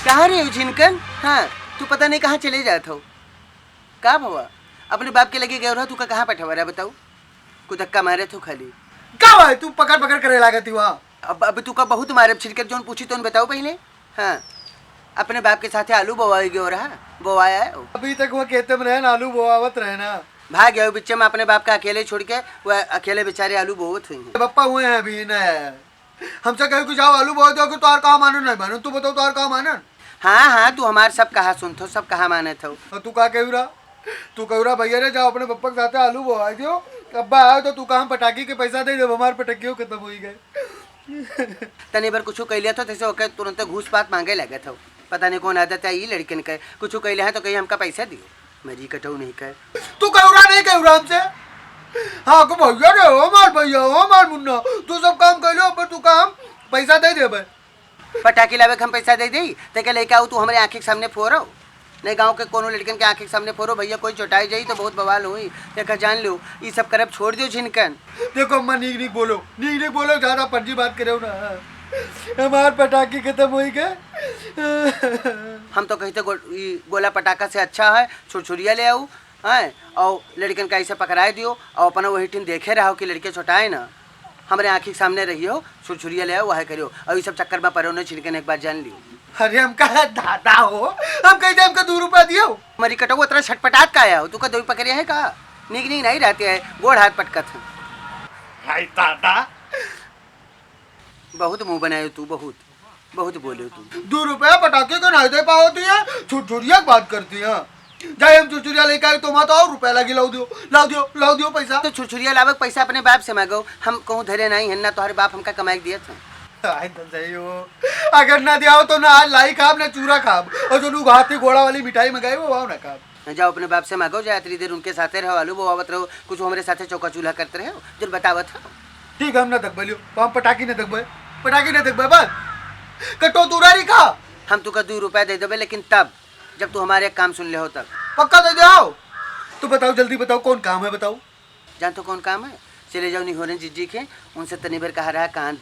कहाँ रे झिनकन? हाँ, तू पता नहीं कहाँ चले जात हो। का भवा अपने बाप के लगे गए रहा, तू का कहाँ बैठा हुआ बताऊ? को धक्का मारे तू खाली का भाई तू पकड़ पकड़ करे लागती वहाँ। अब तू का बहुत मारे छिड़कर जोन पूछी तो बताओ पहले। हाँ, अपने बाप के साथ आलू बोवाई गयो रहा, बोवाया है अभी तक वो खेते में रहे ना, आलू बोआवत रहे ना। भाग गया बिच्चे में अपने बाप का अकेले छोड़ के, वह अकेले बेचारे आलू बोवत हुई हैं। पप्पा हुए हैं अभी न, हमसे कहे कि जाओ आलू बो दो कि तोहार कहाँ मानन नहीं मानन, तू बताओ तोहार कहाँ मानन। हाँ हाँ, तू हमार सब कहा सुनथो, सब कहा माने थो। तू कहा कहू रहा, तू कहू रहा भैया रे जाओ अपने पप्पा के साथ आलू बोआ दियो, अब्बा आयो तो तू कहाँ पटाखी के पैसा दे दो, हमारे पटाखियों खत्म हो गए। तनी बार कुछ कैलिया तो तैसे ओके तुरंत घूस पात मांगे लगे थो। पता नहीं कौन आदत है ये लड़कन के, कुछ कैले है तो कहीं हमका पैसा दियो, मेरी कटऊ नहीं कर। तू कहू रहा नहीं कहू रहा हमसे? हाँ को भैया रे हो मार भैया हो मार मुन्ना, तू सब काम कर लो पर तू काम पैसा दे दे भाई। पटाखी लावे हम पैसा दे दी तो क्या लेके आऊ तू हमारे आँखी के सामने फोरो? नहीं गांव के कोनो लड़कन के आँखी के सामने फोरो भैया, कोई चोटाई जाई तो बहुत बवाल हुई। देखा जान लो ये सब करब छोड़ दियो झिनकन। देखो अम्मा नीक नीक बोलो, नीक नीक बोलो, ज्यादा पंजी बात करे ना। हमार पटाखे खत्म हो गए। हम तो कहते गोला पटाखा से अच्छा है छुरछुरिया ले आऊ है, और लड़कन का ऐसे पकड़ाए दियो और अपना वही टीम देखे रहो कि लड़के छोटाए ना, हमारे आँखी के सामने रहियो, छुरछुरिया ले आओ वह करियो, और ये सब चक्कर में परो नहीं छिड़कन एक बार जान लियो। अरे हम कहा दादा हो, हम कहते हमको 2 रुपया दियो। हमारी कटो उतना छटपटात का आया हो, तू का दो पकड़िया है का? नीक नीक नहीं रहते है, गोड़ हाथ पटकत है। हाय दादा बहुत मुंह बनाए तू, बहुत बहुत बोले तू। 2 रुपया पटाखे को नहीं दे पाती है, छुरछुरिया की बात करती है। जाए हम छुरछुरिया लेके आए तो वहाँ तो और रुपया लगी, लाओ दियो लाओ दियो लाओ दियो पैसा। तो छुरछुरिया लावे पैसा अपने बाप से मांगो, हम कहूँ धरे नहीं है ना, तुम्हारे बाप हमका कमाई दिया था। सही हो, अगर ना दिया हो तो ना आज लाई खाब ना चूरा खाब, और जो लोग हाथी घोड़ा वाली मिठाई मंगाई वो वाव ना खाब। जाओ अपने बाप से मांगो, जाए इतनी देर उनके साथे रहो, आलू बोआवत रहो, कुछ हमारे साथे चौका चूल्हा करते रहो जो बतावत हो। ठीक है हम ना तक बोलियो, हम पटाखी ना तक बोए, पटाखी ना तक बोए बस कटो तुरारी खा। हम तुका 2 रुपया दे देवे, लेकिन तब जब तू हमारे काम सुन ले हो तब। पक्का दे जाओ। तो बताओ जल्दी बताओ कौन काम है बताओ। जान तो कौन काम है? चले जाओ निहोरन जीजी के, उनसे तनी भर कहा रहा कांद,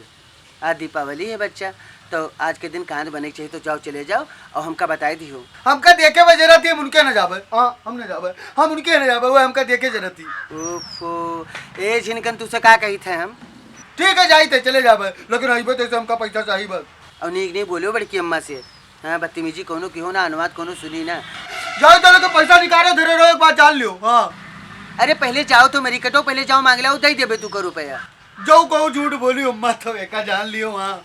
आज दीपावली है बच्चा, तो आज के दिन कांद बने चाहिए, तो जाओ चले जाओ और हमका बताई दी हो। हमका देखे हुए जरा थी, हम उनके न जावे। हाँ हम न जावे, हम उनके न जावे, वो हमका देखे जरा थी। ओफो ए झिनकन तुझसे का कही थे हम? ठीक है जाई थे चले जावे, लेकिन अइबे तो हमका पैसा चाहिए बस। और नीक नहीं बोलो बड़की अम्मा से, हाँ बदतमीजी कोनो की हो ना, अनुवाद कोनो सुनी ना। जाओ तो लेके पैसा निकालो, धीरे रहो एक बात जान लियो। हाँ अरे पहले जाओ तो मेरी कटो, पहले जाओ मांग लाओ, दे देबे तू को रुपया। जो कहो झूठ बोली अम्मा, तो एका जान लियो। हाँ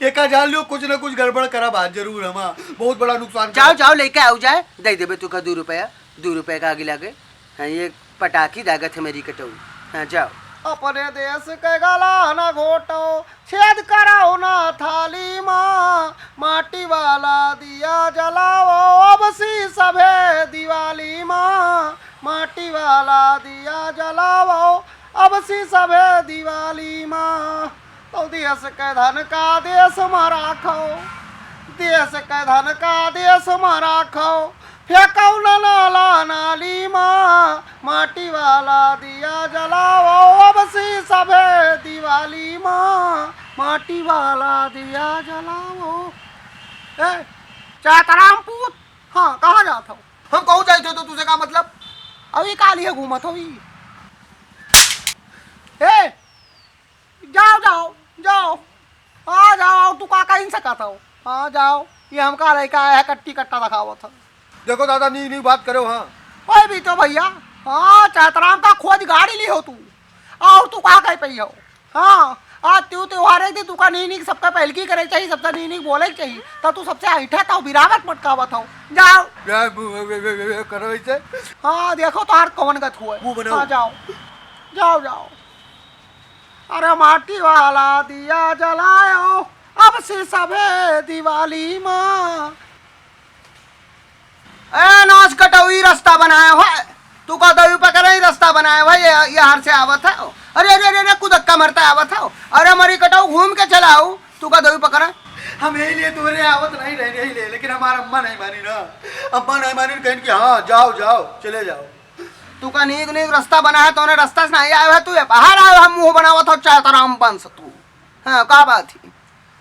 एका जान लियो, कुछ न कुछ गड़बड़ करा बात जरूर हम, बहुत बड़ा नुकसान। जाओ जाओ लेके आओ जाए, दे देबे तू का 2 रुपया, 2 रुपये का आगे लागे। हाँ ये पटाखी दागत है मेरी कटो। हाँ जाओ। अपने देश के गला न घोटो, छेद कराओ ना थाली माँ, माटी वाला दिया जलाओ, अब सी सभे दिवाली माँ, माटी वाला दिया जलाओ, अब सी सभे दिवाली माँ। तो देश के धन का देश में राखो, देश के धन का देश में राखो, फेंको न नाला नाली माँ, माटी वाला दिया जलाओ, अब सी सभे दिवाली माँ, माटी वाला दिया जलाओ। ए चातराम पूत, हाँ कहाँ जाता हो? हम कहूँ जाए थे तो तुझे का मतलब? अभी काली है घूमत हो। ए जाओ जाओ जाओ, आ जाओ, तू का कहीं सकता हो? हाँ जाओ, ये हमका लड़का आया है, कट्टी कट्टा दिखावा था। देखो दादा नहीं नहीं बात करो। हाँ ओए भी तो भैया, हाँ चातराम का खोज गाड़ी ली हो तू, और तू कहाँ कहीं पई हो? हाँ आज त्योहार थी, तू का नी सबका पहलकी करे चाहिए, सबका नी बोले चाहिए, तब तू सबसे ऐठा था, बिरावत मटकावत हो। जाओ करो इसे। हाँ देखो तो हर कौन गत हुआ। हाँ जाओ जाओ जाओ। अरे माटी वाला दिया जलाओ, अब से सबे दिवाली माँ। ए नाच कटोई रास्ता बनाया हुआ है, तू का दवी पकड़ ही रास्ता बनाया हुआ है, ये हार से आवत है। अरे अरे अरे कुछ धक्का मारता आवत है। अरे मरी कटाऊ घूम के चलाऊ, तू का दवी पकड़ा। हम यही लिए तुम्हारे आवत नहीं रहने ही ले, लेकिन हमारा अम्मा नहीं मानी ना, अम्मा नहीं मानी कहें कि हाँ जाओ जाओ चले जाओ। तू का नीक नीक रास्ता बनाया तो उन्हें रास्ता से नहीं आया है, तू बाहर आयो, हम मुंह बनावत हो चातराम बंस तू। हाँ का बात है?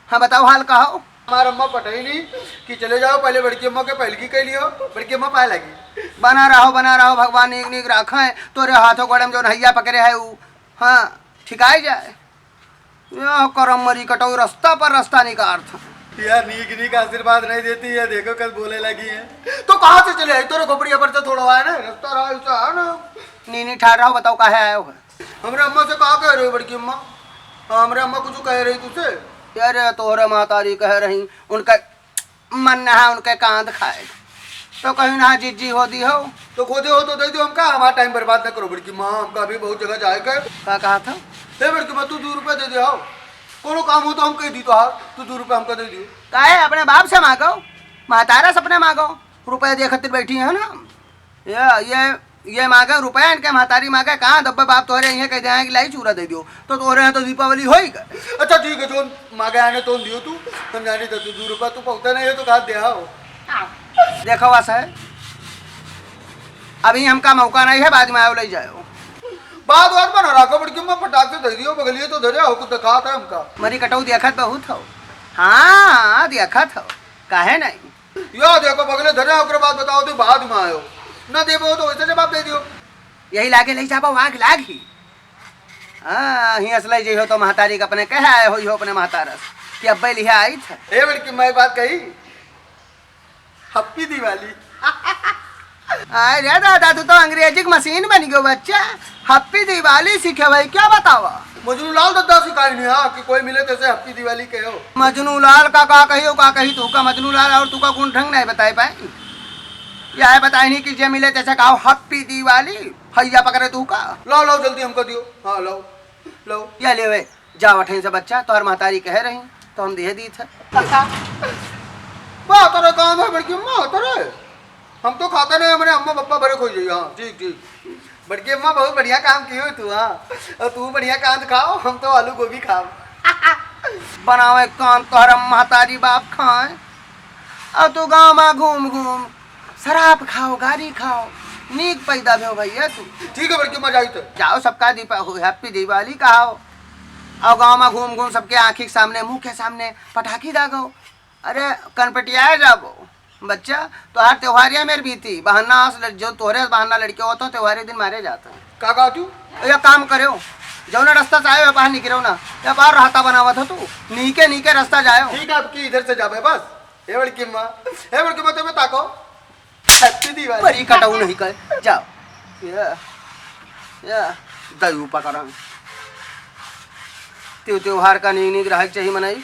हाँ बताओ हाल कहो। हमारा अम्मा पटाई नहीं कि चले जाओ पहले बड़की अम्मा के पहलकी कह लियो, बड़की अम्मा पाए लगी। बना रहो भगवान नीक नीक रखे तोरे हाथों गोड़े में जो नैया पकड़े है ऊ हाँ ठिकाई जाए। यह करम मरी कटो रास्ता पर रास्ता निकार्थ। यार नीक नीक आशीर्वाद नहीं देती है, देखो कल बोले लगी है। तो कहाँ से चले आई? तोरे खोपड़िया पर से थोड़ा है ना रास्ता रहा ऐसा है ना। नीनी ठहर रहो बताओ काहे आए हो? हमरे अम्मा से कहा कह रही हो बड़की अम्मा? हाँ हमरे अम्मा कुछ कह रही तुझसे? यार तोहरे मातारी कह रही उनका मन नहा उनके कांध खाए तो कहीं ना जिज्जी हो दी हो। तो खोदे हो तो दे दो, हमका हमारा टाइम बर्बाद न करो बड़की माँ, हमका अभी बहुत जगह जाए कर। क्या कहा था? दे बड़की माँ तू 2 रुपये दे दे। आओ कोनो काम हो तो हम कह दी तो हाँ तू 2 रुपये हमका दे दियो। काहे अपने बाप से मांगो महतारा से अपने मांगो रुपये दे खातिर बैठी है ना। ये मांगे रुपया इनके महतारी मांगे कहाँ दब्बे बाप तोहरे यहाँ कह दे कि लाई चूरा दे दियो तो तोहरे यहाँ तो दीपावली हो ही गए। अच्छा ठीक है जो मांगे आने तो दियो तू, हम जानी तो 2 रुपये तू पहुँचता नहीं है तो कहा दे आओ। देखो बस है अभी हमका मौका नहीं है बाद में आओ ले जाओ। बात बना रखो बड़की अम्मा फटाक से दे दियो बगलिए तो धरे हो कुछ दिखा था हमका। मरी कटऊ देखत बहुत हो। हाँ देखत हो काहे नहीं। या देखो बगले धरे ओकरे बाद बताओ तो बाद में आयो ना देबो तो वैसे जवाब दे दियो। यही लागे ले जाबो आग लागी। हाँ ही असले जी हो तो महतारी का अपने कह आए हो अपने महतारस कि अब्बे लिहा आई था। ए बड़की मैं बात कही हैप्पी दिवाली। अरे दादा तू तो अंग्रेजी की मशीन बन गयो बच्चा। हैप्पी दिवाली सीखे भाई क्या बतावा? मजनू लाल दद्दा सिखाई नहीं हाँ कि कोई मिले तो हैप्पी दिवाली कहो। मजनू लाल का कही हो का कही तू का मजनू लाल और तू का कौन ढंग नहीं बताए पाए। यह बताए नहीं कि जे मिले तैसे कहो हैप्पी दिवाली हैया पकड़े तू का। लाओ लाओ जल्दी हमको दियो। हाँ लाओ लाओ या ले वे जाओ अठे से बच्चा तोहर महतारी कह रही तो हम दे दी था। वाह तेरे काम है बड़की अम्मा तेरे हम तो खाते नहीं हमारे अम्मा पप्पा बड़े खोई जाइए। हाँ ठीक ठीक बड़की अम्मा बहुत बढ़िया काम की हो तू। हाँ और तू बढ़िया कांद खाओ हम तो आलू गोभी खाओ। बनावे कान तोहर महतारी बाप खाए और तू गाँव में घूम घूम शराब खाओ गाड़ी खाओ नीक पैदा भो भैया तू। ठीक है बड़की अम्मा जाई तो जाओ सबका दीपा हो हैप्पी दिवाली कहो और गाँव में घूम घूम सबके आँखी के सामने मुंह के सामने पटाखी दागो। अरे कनपटिया जाबो बच्चा तो हर त्योहारिया मेरे बीती बहाना जो तोहरे बहाना लड़के होते त्योहारे दिन मारे जाते हैं। का कहा तू? या काम करो जो ना रास्ता से आयो बाहर निकलो ना या बाहर रास्ता बनावा था तू नीके नीके रास्ता जाओ। ठीक है आपकी इधर से जाबे बस। हे बड़की अम्मा तुम्हें ताको हैप्पी दिवाली। बड़ी कटाऊ नहीं कर जाओ। या दयू पकड़ा त्योहार का नीक नीक रह चाहिए मनाई।